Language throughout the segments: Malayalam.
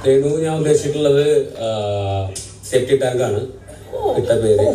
രേണു ഞാൻ ഉദ്ദേശിച്ചിട്ടുള്ളത് സേഫ്റ്റി ടാങ്കാണ് ഇട്ട പേര്.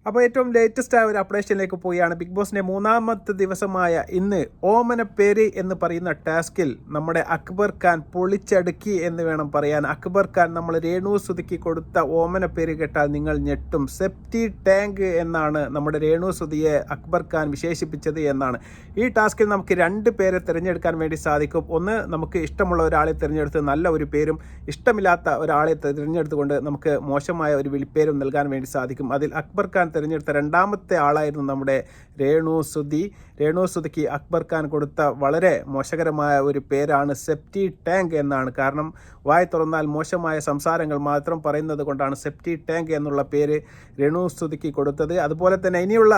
അപ്പോൾ ഏറ്റവും ലേറ്റസ്റ്റ് ആയ ഒരു അപ്ഡേഷനിലേക്ക് പോവുകയാണ്. ബിഗ് ബോസിന്റെ 3ാമത്തെ ദിവസമായ ഇന്ന് ഓമന പേര് എന്ന് പറയുന്ന ടാസ്കിൽ നമ്മുടെ അക്ബർ ഖാൻ പൊളിച്ചടുക്കി എന്ന് വേണം പറയാൻ. അക്ബർ ഖാൻ നമ്മൾ രേണു സുധിക്ക് കൊടുത്ത ഓമന പേര് കേട്ടാൽ നിങ്ങൾ ഞെട്ടും. സെപ്റ്റി ടാങ്ക് എന്നാണ് നമ്മുടെ രേണു സുധിയെ അക്ബർ ഖാൻ വിശേഷിപ്പിച്ചത് എന്നാണ്. ഈ ടാസ്കിൽ നമുക്ക് 2 പേരെ തിരഞ്ഞെടുക്കാൻ വേണ്ടി സാധിക്കും. ഒന്ന്, നമുക്ക് ഇഷ്ടമുള്ള ഒരാളെ തിരഞ്ഞെടുത്ത് നല്ല ഒരു പേരും, ഇഷ്ടമില്ലാത്ത ഒരാളെ തിരഞ്ഞെടുത്തുകൊണ്ട് നമുക്ക് മോശമായ ഒരു വിളിപ്പേരും നൽകാൻ വേണ്ടി സാധിക്കും. അതിൽ അക്ബർ ഖാൻ തിരഞ്ഞെടുത്ത 2ാമത്തെ ആളായിരുന്നു നമ്മുടെ രേണു സുധി. രേണു സുധിക്ക് അക്ബർ ഖാൻ കൊടുത്ത വളരെ മോശകരമായ ഒരു പേരാണ് സെപ്റ്റി ടാങ്ക് എന്നാണ്. കാരണം വായി തുറന്നാൽ മോശമായ സംസാരങ്ങൾ മാത്രം പറയുന്നത് കൊണ്ടാണ് സെപ്റ്റി ടാങ്ക് എന്നുള്ള പേര് രേണു സുധിക്ക് കൊടുത്തത്. അതുപോലെ തന്നെ ഇനിയുള്ള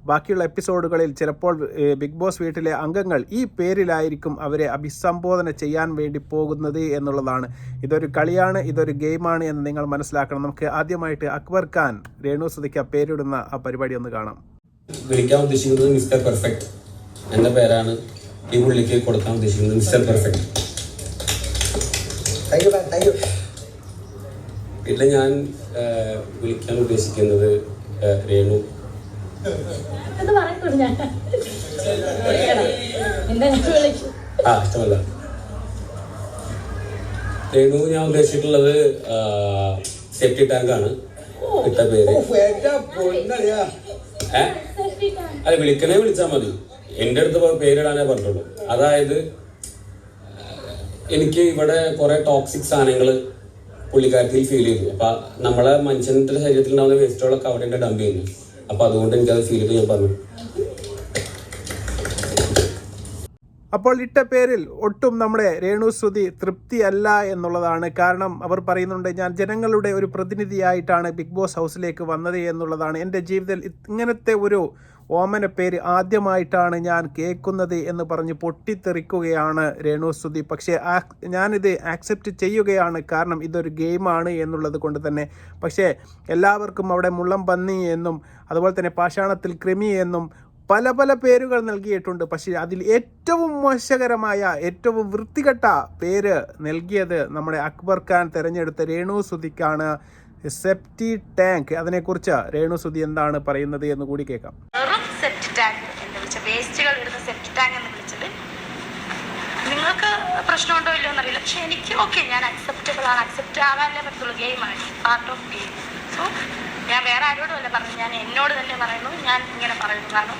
ബാക്കിയുള്ള എപ്പിസോഡുകളിൽ ചിലപ്പോൾ ബിഗ് ബോസ് വീട്ടിലെ അംഗങ്ങൾ ഈ പേരിലായിരിക്കും അവരെ അഭിസംബോധന ചെയ്യാൻ വേണ്ടി പോകുന്നത് എന്നുള്ളതാണ്. ഇതൊരു കളിയാണ്, ഇതൊരു ഗെയിമാണ് എന്ന് നിങ്ങൾ മനസ്സിലാക്കണം. നമുക്ക് ആദ്യമായിട്ട് അക്ബർ ഖാൻ രേണു സുധിക്ക് ആ പേരിടുന്ന ആ പരിപാടി ഒന്ന് കാണാം. വിളിക്കാൻ ഉദ്ദേശിക്കുന്നത് മിസ്റ്റർ പെർഫെക്റ്റ് എന്ന പേരാണ് ഈ പുള്ളിക്ക് കൊടുക്കാൻ ഉദ്ദേശിക്കുന്നത്. Mister perfect. പിന്നെ ഞാൻ വിളിക്കാൻ ഉദ്ദേശിക്കുന്നത് രേണു. ഇഷ്ടമല്ല. രേണു ഞാൻ ഉദ്ദേശിച്ചിട്ടുള്ളത് സേഫ്റ്റി ടാങ്കാണ് ഇട്ട പേര്. അത് വിളിക്കണേ വിളിച്ചാൽ മതി. എൻ്റെ അടുത്ത് പേരിടാനേ പറഞ്ഞിട്ടുള്ളൂ. അതായത് എനിക്ക് ഇവിടെ കുറെ ടോക്സിക് സാധനങ്ങൾ പുള്ളിക്കാരത്തിൽ ഫീൽ ചെയ്തു. അപ്പൊ നമ്മളെ മനുഷ്യന്റെ ശരീരത്തിൽ ഉണ്ടാവുന്ന വേസ്റ്റുകളൊക്കെ അവിടെ ഡംപ് ചെയ്യുന്നു. അപ്പൊ അതുകൊണ്ട് എനിക്കത് ഫീൽ ചെയ്ത് ഞാൻ പറഞ്ഞു. അപ്പോൾ ഇട്ട പേരിൽ ഒട്ടും നമ്മുടെ രേണു സുധി തൃപ്തിയല്ല എന്നുള്ളതാണ്. കാരണം അവർ പറയുന്നുണ്ട്, ഞാൻ ജനങ്ങളുടെ ഒരു പ്രതിനിധിയായിട്ടാണ് ബിഗ് ബോസ് ഹൗസിലേക്ക് വന്നത് എന്നുള്ളതാണ്. എൻ്റെ ജീവിതത്തിൽ ഇങ്ങനത്തെ ഒരു ഓമന പേര് ആദ്യമായിട്ടാണ് ഞാൻ കേൾക്കുന്നത് എന്ന് പറഞ്ഞ് പൊട്ടിത്തെറിക്കുകയാണ് രേണു സുധി. പക്ഷേ ഞാനിത് ആക്സെപ്റ്റ് ചെയ്യുകയാണ്, കാരണം ഇതൊരു ഗെയിമാണ് എന്നുള്ളത് കൊണ്ട് തന്നെ. പക്ഷേ എല്ലാവർക്കും അവിടെ മുള്ളം പന്നി എന്നും അതുപോലെ തന്നെ പാഷാണത്തിൽ കൃമി എന്നും പല പല പേരുകൾ നൽകിയിട്ടുണ്ട്. പക്ഷേ അതിൽ ഏറ്റവും മോശകരമായ, ഏറ്റവും വൃത്തികെട്ട പേര് നൽകിയത് നമ്മുടെ അക്ബർ ഖാൻ തിരഞ്ഞെടുത്ത രേണു സുധിക്കാണ്, സെപ്റ്റി ടാങ്ക്. അതിനെക്കുറിച്ച് രേണു സുധി എന്താണ് പറയുന്നത് എന്ന് കൂടി കേൾക്കാം. സെപ്റ്റി ടാങ്ക് എന്ന് വിളിച്ച വേസ്റ്റുകൾ ഇടുന്ന സെപ്റ്റി ടാങ്ക് എന്ന് വിളിച്ചത് നിങ്ങൾക്ക് പ്രശ്നമുണ്ടോ ഇല്ലയോ എന്നറിയില്ല. പക്ഷെ എനിക്ക് ഓക്കെ, ഞാൻ അക്സെപ്റ്റബിൾ ആണ്. അക്സെപ്റ്റ് ആകാനല്ലേ പറ്റുള്ളൂ. ഗെയിമാണ്, പാർട്ട് ഓഫ് ഗെയിം. സോ ഞാൻ വേറെ ആരോടും അല്ല പറഞ്ഞു, ഞാൻ എന്നോട് തന്നെ പറയുന്നു. ഞാൻ ഇങ്ങനെ പറയുന്നു കാരണം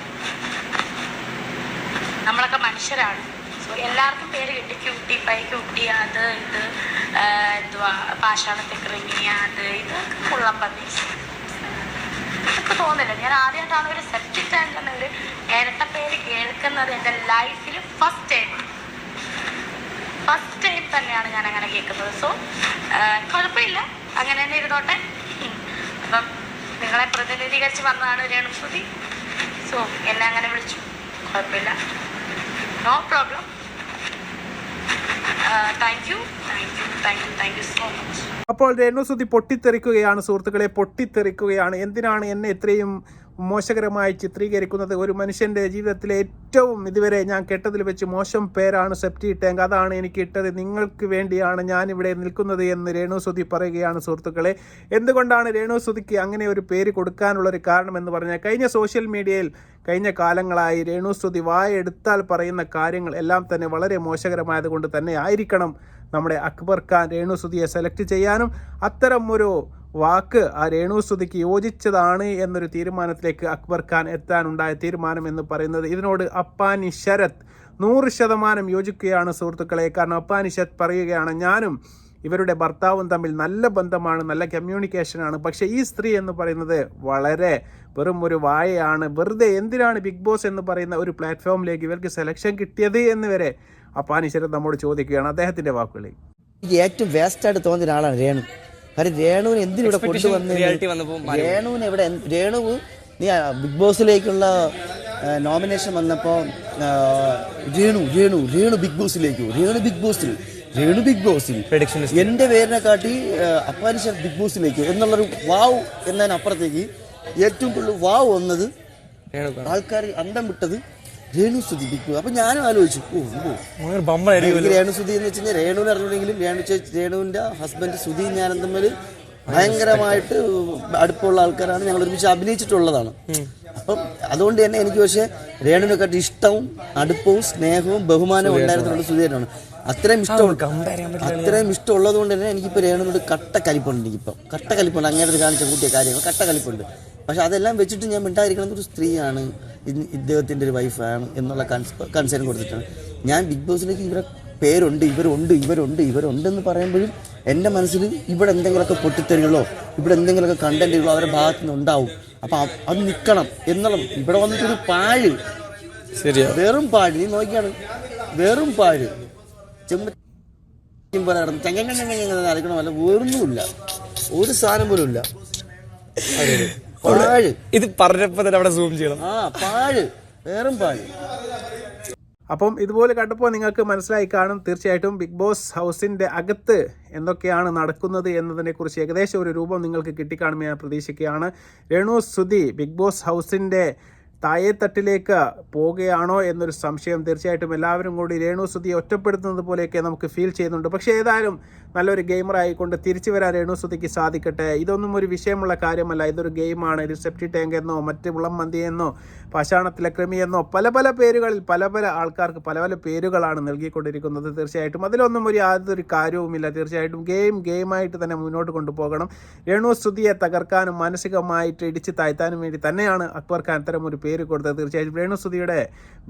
നമ്മളൊക്കെ മനുഷ്യരാണ്. സോ എല്ലാവർക്കും പേര് കിട്ടി, ക്യൂട്ടി പൈ, ക്യൂട്ടി, അത് ഇത് എന്തുവാ പാഷാണത്തെ കൃമി, അത് ഇത് മുള്ളം പന്നി, എനിക്ക് തോന്നില്ല. ഞാൻ ആദ്യമായിട്ടാണ് ഒരു സെപ്റ്റി ടാങ്ക് എന്ന ഒരു ഇരട്ട പേര് കേൾക്കുന്നത്. എൻ്റെ ലൈഫിൽ ഫസ്റ്റ് ടൈം തന്നെയാണ് ഞാൻ അങ്ങനെ കേൾക്കുന്നത്. സോ കുഴപ്പമില്ല, അങ്ങനെ തന്നെ ഇരുന്നോട്ടെ. അപ്പം നിങ്ങളെ പ്രതിനിധീകരിച്ച് വന്നതാണ് രേണു സുധി. സോ എന്നെ അങ്ങനെ വിളിച്ചു, കുഴപ്പമില്ല, no problem. Thank you so much. അപ്പോൾ രേണു സുധി പൊട്ടിത്തെറിക്കുകയാണ് സുഹൃത്തുക്കളെ, പൊട്ടിത്തെറിക്കുകയാണ്. എന്തിനാണ് എന്നെ ഇത്രയും മോശകരമായി ചിത്രീകരിക്കുന്നത്? ഒരു മനുഷ്യൻ്റെ ജീവിതത്തിലെ ഏറ്റവും ഇതുവരെ ഞാൻ കേട്ടതിൽ വെച്ച് മോശം പേരാണ് സെപ്റ്റി ടാങ്ക്. അതാണ് എനിക്ക് ഇട്ടത്. നിങ്ങൾക്ക് വേണ്ടിയാണ് ഞാനിവിടെ നിൽക്കുന്നത് എന്ന് രേണു സുധി പറയുകയാണ് സുഹൃത്തുക്കളെ. എന്തുകൊണ്ടാണ് രേണു സുധിക്ക് അങ്ങനെ ഒരു പേര് കൊടുക്കാനുള്ളൊരു കാരണം എന്ന് പറഞ്ഞാൽ, കഴിഞ്ഞ സോഷ്യൽ മീഡിയയിൽ കഴിഞ്ഞ കാലങ്ങളായി രേണു സുധി വായെടുത്താൽ പറയുന്ന കാര്യങ്ങൾ എല്ലാം തന്നെ വളരെ മോശകരമായത് കൊണ്ട് തന്നെ ആയിരിക്കണം നമ്മുടെ അക്ബർ ഖാൻ രേണു സുധിയെ സെലക്ട് ചെയ്യാനും അത്തരം ഒരു വാക്ക് ആ രേണു സുധിക്ക് യോജിച്ചതാണ് എന്നൊരു തീരുമാനത്തിലേക്ക് അക്ബർ ഖാൻ എത്താനുണ്ടായ തീരുമാനം എന്ന് പറയുന്നത്. ഇതിനോട് അപ്പാനി ശരത് 100% യോജിക്കുകയാണ് സുഹൃത്തുക്കളെ. കാരണം അപ്പാനി ശരത് പറയുകയാണ്, ഞാനും ഇവരുടെ ഭർത്താവും തമ്മിൽ നല്ല ബന്ധമാണ്, നല്ല കമ്മ്യൂണിക്കേഷനാണ്. പക്ഷേ ഈ സ്ത്രീ എന്ന് പറയുന്നത് വളരെ വെറും ഒരു വായയാണ്. വെറുതെ എന്തിനാണ് ബിഗ് ബോസ് എന്ന് പറയുന്ന ഒരു പ്ലാറ്റ്ഫോമിലേക്ക് ഇവർക്ക് സെലക്ഷൻ കിട്ടിയത് എന്ന് വരെ അപ്പാനി ശരത് നമ്മോട് ചോദിക്കുകയാണ്. അദ്ദേഹത്തിൻ്റെ വാക്കുകളിൽ ഏറ്റവും വേസ്റ്റായിട്ട് തോന്നിയ ഒരാളാണ് രേണു. കാരണം രേണുവിന് എന്തിനിവിടെ കൊണ്ടുവന്ന്, രേണുവിന് ഇവിടെ, രേണുവ് നീ ബിഗ് ബോസിലേക്കുള്ള നോമിനേഷൻ വന്നപ്പോൾ രേണു ബിഗ് ബോസിലേക്ക്, രേണു ബിഗ് ബോസിൽ എൻ്റെ പേരിനെ കാട്ടി അപ്പാനിഷ ബിഗ് ബോസിലേക്ക് എന്നുള്ളൊരു വാവ് എന്നതിനപ്പുറത്തേക്ക് ഏറ്റവും കൂടുതൽ വാവ് വന്നത്, ആൾക്കാർ അന്തം വിട്ടത് രേണുസുതി ബിഗ് ബോസ്. അപ്പം ഞാനും ആലോചിച്ചു, എനിക്ക് രേണുസുതി എന്ന് വെച്ച് കഴിഞ്ഞാൽ രേണുവിനെ അറിഞ്ഞില്ലെങ്കിലും രേണുവിൻ്റെ ഹസ്ബൻഡ് സുധി ഞാനും തമ്മിൽ ഭയങ്കരമായിട്ട് അടുപ്പമുള്ള ആൾക്കാരാണ്, ഞങ്ങൾ ഒരുമിച്ച് അഭിനയിച്ചിട്ടുള്ളതാണ്. അപ്പം അതുകൊണ്ട് തന്നെ എനിക്ക് പക്ഷേ രേണുവിനെക്കാട്ടി ഇഷ്ടവും അടുപ്പവും സ്നേഹവും ബഹുമാനവും ഉണ്ടായിരുന്നുള്ള സുധീരനാണ്. അത്രയും ഇഷ്ടമുള്ളത് കൊണ്ട് തന്നെ എനിക്കിപ്പോൾ രേണുവിനോട് കട്ട കലിപ്പുണ്ട്. എനിക്കിപ്പം കട്ട കലിപ്പുണ്ട്, അങ്ങനത്തെ കാണിച്ച കൂട്ടിയ കാര്യങ്ങൾ കട്ട കലിപ്പുണ്ട്. പക്ഷെ അതെല്ലാം വെച്ചിട്ട് ഞാൻ മിണ്ടായിരിക്കുന്നത് ഒരു സ്ത്രീയാണ്, ഇദ്ദേഹത്തിൻ്റെ ഒരു വൈഫാണ് എന്നുള്ള കൺസേൺ കൊടുത്തിട്ടാണ് ഞാൻ ബിഗ് ബോസിലേക്ക്. ഇവരെ പേരുണ്ട്, ഇവരുണ്ടെന്ന് പറയുമ്പോഴും എൻ്റെ മനസ്സിൽ ഇവിടെ എന്തെങ്കിലുമൊക്കെ പൊട്ടിത്തെറികളോ ഇവിടെ എന്തെങ്കിലുമൊക്കെ കണ്ടന്റുകളോ അവരുടെ ഭാഗത്തു നിന്ന് ഉണ്ടാവും. അപ്പം അത് നിൽക്കണം എന്നുള്ളത്. ഇവിടെ വന്നിട്ടൊരു പാഴ്, വെറും പാഴ്, നീ നോക്കിയാണ് വെറും പാഴ്, പോലെ നടന്ന് അരക്കണമല്ല, വേറൊന്നുമില്ല, ഒരു സാധനം പോലും ഇല്ല. പാഴ്. ഇത് പറഞ്ഞപ്പോ തന്നെ അവിടെ സൂം ചെയ്യണം. പാഴ്, വെറും പാഴ്. അപ്പം ഇതുപോലെ കണ്ടപ്പോൾ നിങ്ങൾക്ക് മനസ്സിലായി കാണും തീർച്ചയായിട്ടും ബിഗ് ബോസ് ഹൗസിൻ്റെ അകത്ത് എന്തൊക്കെയാണ് നടക്കുന്നത് എന്നതിനെക്കുറിച്ച് ഏകദേശം ഒരു രൂപം നിങ്ങൾക്ക് കിട്ടിക്കാണുമെന്ന് ഞാൻ പ്രതീക്ഷിക്കുകയാണ്. രേണുസുതി ബിഗ് ബോസ് ഹൗസിൻ്റെ താഴെത്തട്ടിലേക്ക് പോവുകയാണോ എന്നൊരു സംശയം തീർച്ചയായിട്ടും എല്ലാവരും കൂടി രേണുസുതിയെ ഒറ്റപ്പെടുത്തുന്നത് പോലെയൊക്കെ നമുക്ക് ഫീൽ ചെയ്യുന്നുണ്ട്. പക്ഷേ ഏതായാലും നല്ലൊരു ഗെയിമറായിക്കൊണ്ട് തിരിച്ചു വരാൻ രേണുസുതിക്ക് സാധിക്കട്ടെ. ഇതൊന്നും ഒരു വിഷയമുള്ള കാര്യമല്ല, ഇതൊരു ഗെയിമാണ്. ഇത് സെപ്റ്റി ടാങ്ക് എന്നോ മറ്റ് മുളം മന്തി എന്നോ പാഷാണത്തിലെ കൃമി എന്നോ പല പല പേരുകളിൽ പല പല ആൾക്കാർക്ക് പല പല പേരുകളാണ് നൽകിക്കൊണ്ടിരിക്കുന്നത്. തീർച്ചയായിട്ടും അതിലൊന്നും യാതൊരു കാര്യവുമില്ല. തീർച്ചയായിട്ടും ഗെയിമായിട്ട് തന്നെ മുന്നോട്ട് കൊണ്ടുപോകണം. രേണുസുതിയെ തകർക്കാനും മാനസികമായിട്ട് ഇടിച്ച് താഴ്ത്താനും വേണ്ടി തന്നെയാണ് അക്ബർ ഖാൻ അത്തരം ഒരു പേര് കൊടുത്തത്. തീർച്ചയായിട്ടും രേണുസുതിയുടെ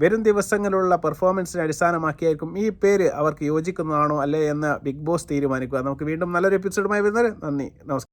വരും ദിവസങ്ങളിലുള്ള പെർഫോമൻസിനെ അടിസ്ഥാനമാക്കിയായിരിക്കും ഈ പേര് അവർക്ക് യോജിക്കുന്നതാണോ അല്ലേ എന്ന് ബിഗ് ബോസ് തീരുമാനിക്കുക. നമുക്ക് വീണ്ടും നല്ലൊരു എപ്പിസോഡുമായി വരുന്നത്. നന്ദി, നമസ്കാരം.